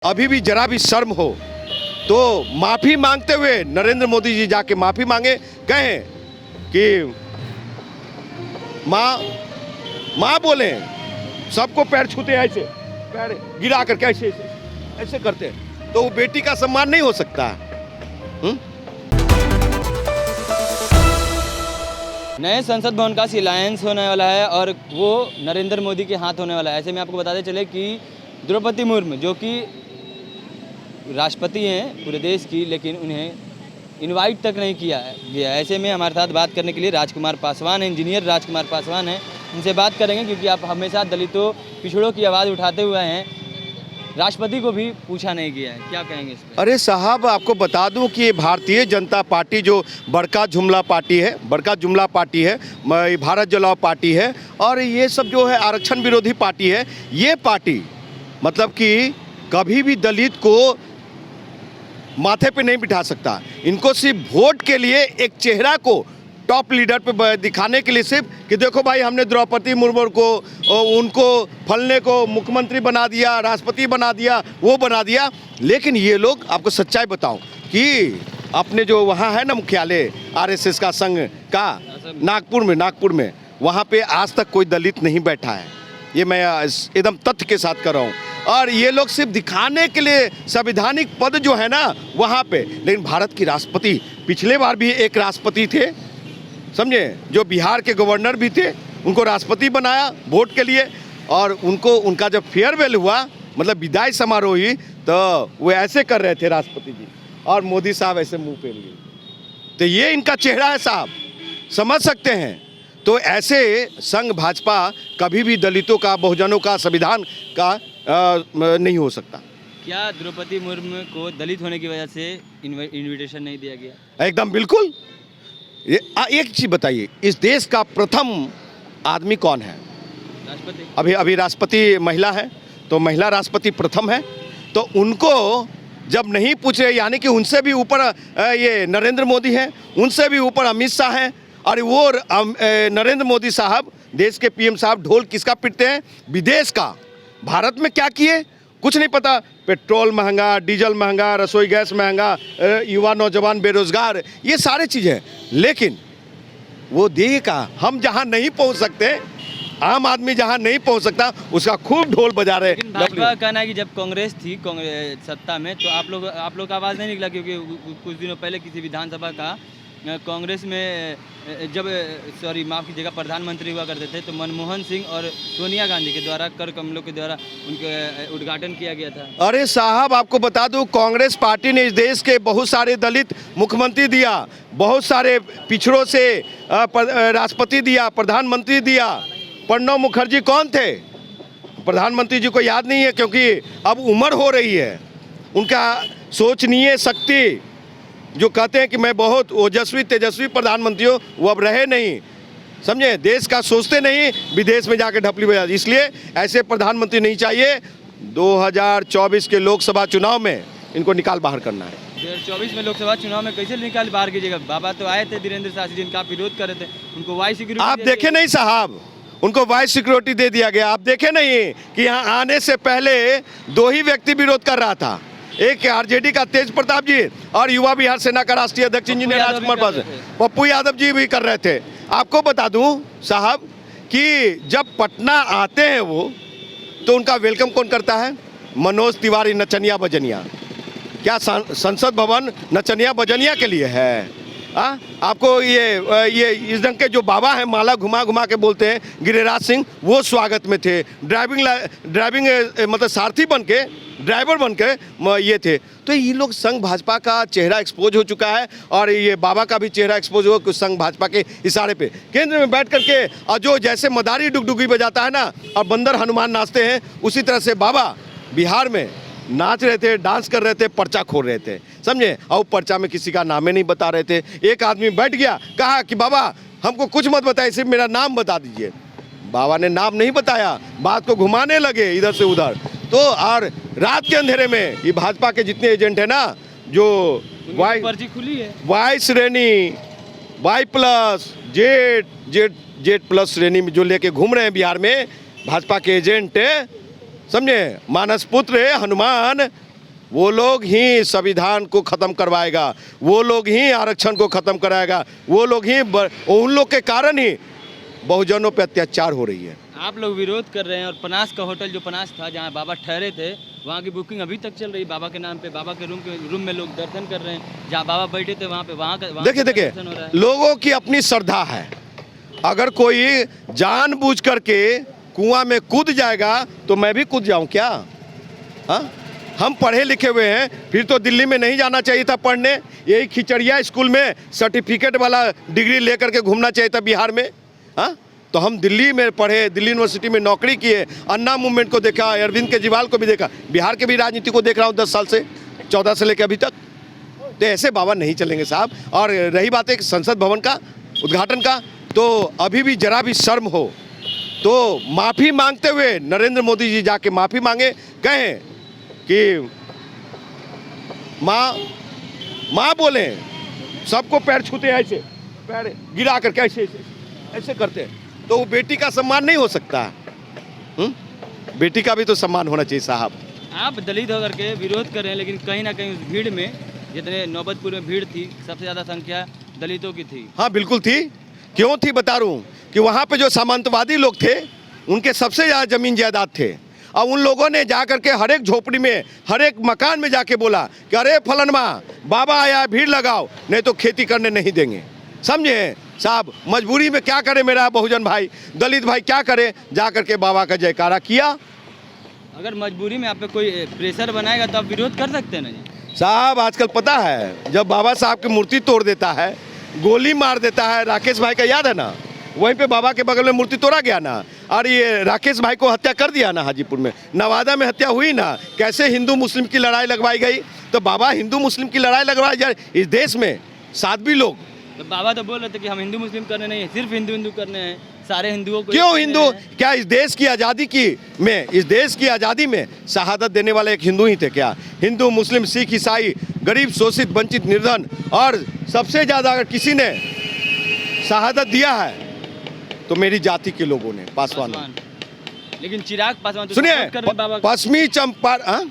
अभी भी जरा भी शर्म हो तो माफ़ी मांगते हुए नरेंद्र मोदी जी जाके माफ़ी मांगे, कहें कि माँ माँ बोले, सबको पैर छूते हैं ऐसे, पैर गिरा करके ऐसे ऐसे ऐसे करते हैं, तो वो बेटी का सम्मान नहीं हो सकता है। नए संसद भवन का शिलान्यास होने वाला है और वो नरेंद्र मोदी के हाथ होने वाला है। ऐसे में आपको बताते चले कि द्रौपदी मुर्मू जो कि राष्ट्रपति हैं पूरे देश की, लेकिन उन्हें इनवाइट तक नहीं किया गया। ऐसे में हमारे साथ बात करने के लिए राजकुमार पासवान हैं, इंजीनियर राजकुमार पासवान हैं। उनसे बात करेंगे क्योंकि आप हमेशा दलितों पिछड़ों की आवाज़ उठाते हुए हैं, राष्ट्रपति को भी पूछा नहीं गया है, क्या कहेंगे इस पर? अरे साहब, आपको बता दूं कि ये भारतीय जनता पार्टी जो बड़का जुमला पार्टी है, भारत जलाओ पार्टी है, और ये सब जो है आरक्षण विरोधी पार्टी है। ये पार्टी मतलब कि कभी भी दलित को माथे पे नहीं बिठा सकता। इनको सिर्फ वोट के लिए एक चेहरा को टॉप लीडर पे दिखाने के लिए, सिर्फ कि देखो भाई हमने द्रौपदी मुर्मू को, उनको फलने को मुख्यमंत्री बना दिया, राष्ट्रपति बना दिया, वो बना दिया। लेकिन ये लोग, आपको सच्चाई बताऊं कि अपने जो वहाँ है ना मुख्यालय आरएसएस का संघ का नागपुर में वहाँ पे आज तक कोई दलित नहीं बैठा है। ये मैं एकदम तथ्य के साथ कर रहा हूँ। और ये लोग सिर्फ दिखाने के लिए संवैधानिक पद जो है ना वहाँ पे, लेकिन भारत की राष्ट्रपति, पिछले बार भी एक राष्ट्रपति थे, समझे, जो बिहार के गवर्नर भी थे, उनको राष्ट्रपति बनाया वोट के लिए, और उनका जब फेयरवेल हुआ, मतलब विदाई समारोह हुई, तो वो ऐसे कर रहे थे राष्ट्रपति जी, और मोदी साहब ऐसे मुंह पे लिए। तो ये इनका चेहरा है साहब, समझ सकते हैं। तो ऐसे संघ भाजपा कभी भी दलितों का, बहुजनों का, संविधान का नहीं हो सकता। क्या द्रौपदी मुर्मू को दलित होने की वजह से इनविटेशन नहीं दिया गया? एकदम बिल्कुल। एक चीज बताइए, इस देश का प्रथम आदमी कौन है? राष्ट्रपति। अभी राष्ट्रपति महिला है, तो महिला राष्ट्रपति प्रथम है। तो उनको जब नहीं पूछे, यानी कि उनसे भी ऊपर ये नरेंद्र मोदी हैं, उनसे भी ऊपर अमित शाह हैं, और वो नरेंद्र मोदी साहब, देश के पीएम साहब, ढोल किसका पिटते हैं? विदेश का। भारत में क्या किए कुछ नहीं पता। पेट्रोल महंगा, डीजल महंगा, रसोई गैस महंगा, युवा नौजवान बेरोजगार, ये सारे चीज़ें। लेकिन वो देगा, हम जहां नहीं पहुंच सकते, आम आदमी जहां नहीं पहुंच सकता, उसका खूब ढोल बजा रहे। भाजपा का कहना है कि जब कांग्रेस थी सत्ता में, तो आप लोग का आवाज़ नहीं निकला, क्योंकि कुछ दिनों पहले किसी विधानसभा का कांग्रेस में माफ़ कीजिएगा, प्रधानमंत्री हुआ करते थे, तो मनमोहन सिंह और सोनिया गांधी के द्वारा, कर कमलों के द्वारा उनके उद्घाटन किया गया था। अरे साहब, आपको बता दूं, कांग्रेस पार्टी ने इस देश के बहुत सारे दलित मुख्यमंत्री दिया, बहुत सारे पिछड़ों से राष्ट्रपति दिया, प्रधानमंत्री दिया। प्रणब मुखर्जी कौन थे? प्रधानमंत्री जी को याद नहीं है, क्योंकि अब उम्र हो रही है। उनका सोचनीय शक्ति, जो कहते हैं कि मैं बहुत ओजस्वी तेजस्वी प्रधानमंत्री हूँ, वो अब रहे नहीं, समझे। देश का सोचते नहीं, विदेश में जाके ढपली बजा। इसलिए ऐसे प्रधानमंत्री नहीं चाहिए। 2024 के लोकसभा चुनाव में इनको निकाल बाहर करना है। 2024 में लोकसभा चुनाव में कैसे निकाल बाहर कीजिएगा? बाबा तो आए थे, धीरेन्द्र शाह जी, इनका विरोध कर रहे थे, उनको वाई सिक्योरिटी आप देखे नहीं साहब, उनको वाइस सिक्योरिटी दे दिया गया। आप देखे नहीं कि यहाँ आने से पहले 2 ही व्यक्ति विरोध कर रहा था, एक आरजेडी का तेज प्रताप जी, और युवा बिहार सेना का राष्ट्रीय अध्यक्ष इंजीनियर राजकुमार पासवान, पप्पू यादव जी भी कर रहे थे। आपको बता दूं साहब कि जब पटना आते हैं वो, तो उनका वेलकम कौन करता है? मनोज तिवारी, नचनिया बजनिया। क्या संसद भवन नचनिया बजनिया के लिए है? आपको ये इस ढंग के जो बाबा हैं, माला घुमा घुमा के बोलते हैं, गिरिराज सिंह, वो स्वागत में थे। ड्राइविंग मतलब सारथी बन के, ड्राइवर बन के ये थे। तो ये लोग संघ भाजपा का चेहरा एक्सपोज हो चुका है, और ये बाबा का भी चेहरा एक्सपोज हो कुछ संघ भाजपा के इशारे पे। केंद्र में बैठ करके, और जो जैसे मदारी डुगडुगी बजाता है ना, और बंदर हनुमान नाचते हैं, उसी तरह से बाबा बिहार में नाच रहे थे, डांस कर रहे थे, पर्चा खोल रहे थे, समझे। और पर्चा में किसी का नाम ही नहीं बता रहे थे। एक आदमी बैठ गया, कहा कि बाबा हमको कुछ मत बताइए, सिर्फ मेरा नाम बता दीजिए। बाबा ने नाम नहीं बताया, बात को घुमाने लगे इधर से उधर। तो और रात के अंधेरे में ये भाजपा के जितने एजेंट है ना, जो पर्ची खुली है, वाई श्रेणी, Y+, Z+ श्रेणी में जो लेके घूम रहे हैं बिहार में भाजपा के एजेंट, समझे। मानस पुत्र हनुमान वो लोग ही संविधान को ख़त्म करवाएगा, वो लोग ही आरक्षण को ख़त्म कराएगा, वो लोग ही उन लोग के कारण ही बहुजनों पे अत्याचार हो रही है। आप लोग विरोध कर रहे हैं और पनास का होटल जो पनास था जहाँ बाबा ठहरे थे वहाँ की बुकिंग अभी तक चल रही है बाबा के नाम पे। बाबा के रूम में लोग दर्शन कर रहे हैं, जहाँ बाबा बैठे थे वहाँ पे देखिए दर्शन हो रहा है। लोगों की अपनी श्रद्धा है। अगर कोई जानबूझ करके कुआं में कूद जाएगा तो मैं भी कूद जाऊं क्या? हाँ, हम पढ़े लिखे हुए हैं, फिर तो दिल्ली में नहीं जाना चाहिए था पढ़ने, यही खिचड़िया स्कूल में सर्टिफिकेट वाला डिग्री लेकर के घूमना चाहिए था बिहार में। हाँ, तो हम दिल्ली में पढ़े, दिल्ली यूनिवर्सिटी में नौकरी किए, अन्ना मूवमेंट को देखा, अरविंद केजरीवाल को भी देखा, बिहार के भी राजनीति को देख रहा हूँ 10 साल से, 14 से लेकर अभी तक। तो ऐसे बाबा नहीं चलेंगे साहब। और रही बात है संसद भवन का उद्घाटन का, तो अभी भी जरा भी शर्म हो तो माफ़ी मांगते हुए नरेंद्र मोदी जी जाके माफ़ी मांगे, कहें कि माँ बोले, सबको पैर छूते ऐसे, पैर गिरा कर कैसे ऐसे करते हैं, तो वो बेटी का सम्मान नहीं हो सकता। बेटी का भी तो सम्मान होना चाहिए साहब। आप दलित होकर के विरोध कर रहे हैं, लेकिन कहीं ना कहीं उस भीड़ में, जितने नौबतपुर में भीड़ थी, सबसे ज़्यादा संख्या दलितों की थी। हाँ बिल्कुल थी। क्यों थी बता रहा हूँ कि वहाँ पे जो सामंतवादी लोग थे उनके सबसे ज़्यादा ज़मीन जायदाद थे, और उन लोगों ने जा करके हर एक झोपड़ी में, हर एक मकान में जाके बोला कि अरे फलनमा बाबा आया, भीड़ लगाओ, नहीं तो खेती करने नहीं देंगे। समझे साहब, मजबूरी में क्या करे मेरा बहुजन भाई, दलित भाई क्या करे, जा करके बाबा का जयकारा किया। अगर मजबूरी में आप पे कोई प्रेशर बनाएगा तो आप विरोध कर सकते हैं ना जी साहब। आजकल पता है, जब बाबा साहब की मूर्ति तोड़ देता है, गोली मार देता है, राकेश भाई का याद है ना, वहीं पे बाबा के बगल में मूर्ति तोड़ा गया ना, और ये राकेश भाई को हत्या कर दिया ना, हाजीपुर में नवादा में हत्या हुई ना, कैसे हिंदू मुस्लिम की लड़ाई लगवाई गई। तो बाबा हिंदू मुस्लिम की लड़ाई लगवाई जाए इस देश में, साध्वी लोग। तो बाबा तो बोल रहे थे कि हम हिंदू मुस्लिम करने नहीं है, सिर्फ हिंदू करने हैं, सारे हिंदुओं को। क्यों हिंदू? क्या इस देश की आज़ादी इस देश की आज़ादी में शहादत देने वाले एक हिंदू ही थे क्या? हिंदू, मुस्लिम, सिख, ईसाई, गरीब, शोषित, वंचित, निर्धन, और सबसे ज़्यादा अगर किसी ने शहादत दिया है तो मेरी जाति के लोगों ने, पासवान। लेकिन चिराग पासवान तो सुनिए, सपोर्ट कर रहे हैं बाबा पश्चिमी चंपारण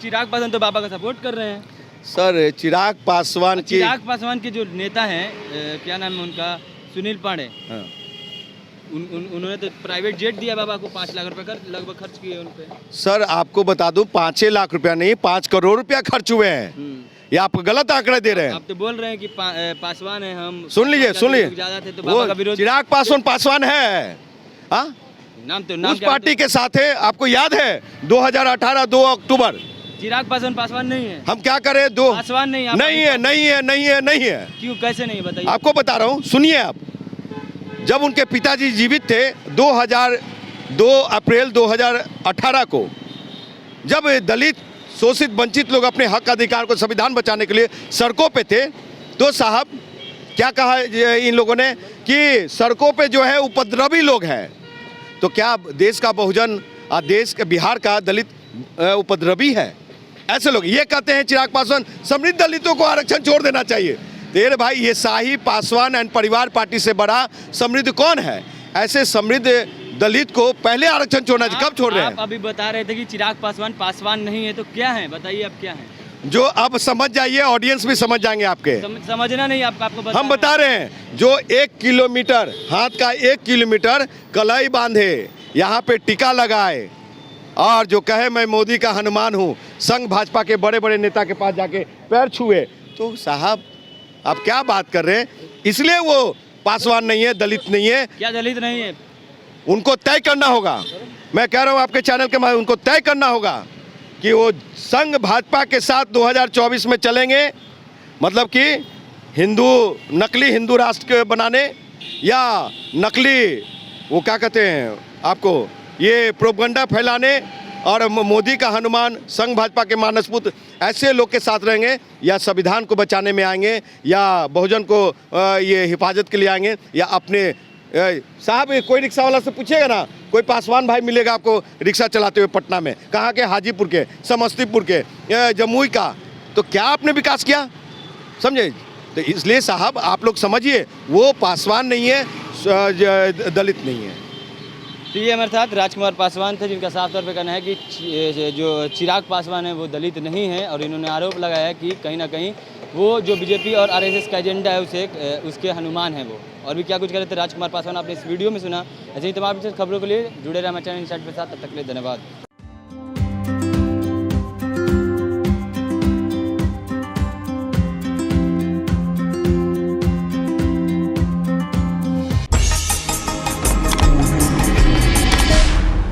चिराग पासवान तो बाबा का सपोर्ट कर रहे हैं सर। चिराग पासवान के जो नेता हैं, क्या नाम है उनका, सुनील पांडे, हाँ। उन्होंने तो प्राइवेट जेट दिया बाबा को, 5 लाख रुपए लगभग खर्च किए उन पे। सर आपको बता दूं, 5 लाख रुपया नहीं, 5 करोड़ रुपया खर्च हुए हैं। ये आप गलत आंकड़े दे रहे हैं। आप तो बोल रहे हैं कि पासवान है हम। सुन लीजिए ज्यादा थे तो बाबा का विरोध। चिराग पासवान है, हाँ, नाम उस पार्टी के साथ है। आपको याद है 2018 2 अक्टूबर, चिराग पासवान नहीं है। हम क्या करें? पासवान नहीं है। क्यों, कैसे नहीं बताइए? आपको बता रहा हूँ, सुनिए आप। जब उनके पिताजी जीवित थे 2 अप्रैल 2018 को, जब दलित, शोषित, वंचित लोग अपने हक अधिकार को, संविधान बचाने के लिए सड़कों पे थे, तो साहब क्या कहा इन लोगों ने कि सड़कों पे जो है उपद्रवी लोग हैं। तो क्या देश का बहुजन, देश के बिहार का दलित उपद्रवी है? ऐसे लोग ये कहते हैं चिराग पासवान समृद्ध दलितों को आरक्षण छोड़ देना चाहिए। तेरे भाई, ये शाही पासवान एंड परिवार पार्टी से बड़ा समृद्ध कौन है? ऐसे समृद्ध दलित को पहले आरक्षण छोड़ना चाहिए। कब छोड़ रहे हैं? आप अभी बता रहे थे कि चिराग पासवान नहीं है, तो क्या है बताइए, अब क्या है? जो अब समझ जाइए, ऑडियंस भी समझ जाएंगे आपके। समझना नहीं आपको हम बता रहे हैं, जो 1 किलोमीटर, हाथ का 1 किलोमीटर कलाई बांधे, यहाँ पे टीका लगाए, और जो कहे मैं मोदी का हनुमान हूँ, संघ भाजपा के बड़े बड़े नेता के पास जाके पैर छुए, तो साहब आप क्या बात कर रहे हैं? इसलिए वो पासवान नहीं है, दलित नहीं है। क्या दलित नहीं है? उनको तय करना होगा। मैं कह रहा हूँ आपके चैनल के माध्यम, उनको तय करना होगा कि वो संघ भाजपा के साथ 2024 में चलेंगे, मतलब कि नकली हिंदू राष्ट्र बनाने, या नकली वो क्या कहते हैं आपको, ये प्रोपगंडा फैलाने, और मोदी का हनुमान, संघ भाजपा के मानसपुत्र, ऐसे लोग के साथ रहेंगे, या संविधान को बचाने में आएंगे, या बहुजन को ये हिफाजत के लिए आएंगे, या अपने साहब कोई रिक्शा वाला से पूछेगा ना, कोई पासवान भाई मिलेगा आपको रिक्शा चलाते हुए पटना में, कहाँ के? हाजीपुर के, समस्तीपुर के, जमुई का। तो क्या आपने विकास किया? समझे? तो इसलिए साहब आप लोग समझिए, वो पासवान नहीं है, दलित नहीं है। तो ये हमारे साथ राजकुमार पासवान थे, जिनका साफ तौर पे कहना है कि जो चिराग पासवान है वो दलित नहीं है, और इन्होंने आरोप लगाया है कि कहीं ना कहीं वो जो बीजेपी और आरएसएस का एजेंडा है उसके हनुमान हैं वो। और भी क्या कुछ कह रहे थे राजकुमार पासवान आपने इस वीडियो में सुना। ऐसे ही तमाम खबरों के लिए जुड़े रहे हमारे चैनल इनसाइट के साथ। तब तक के लिए धन्यवाद।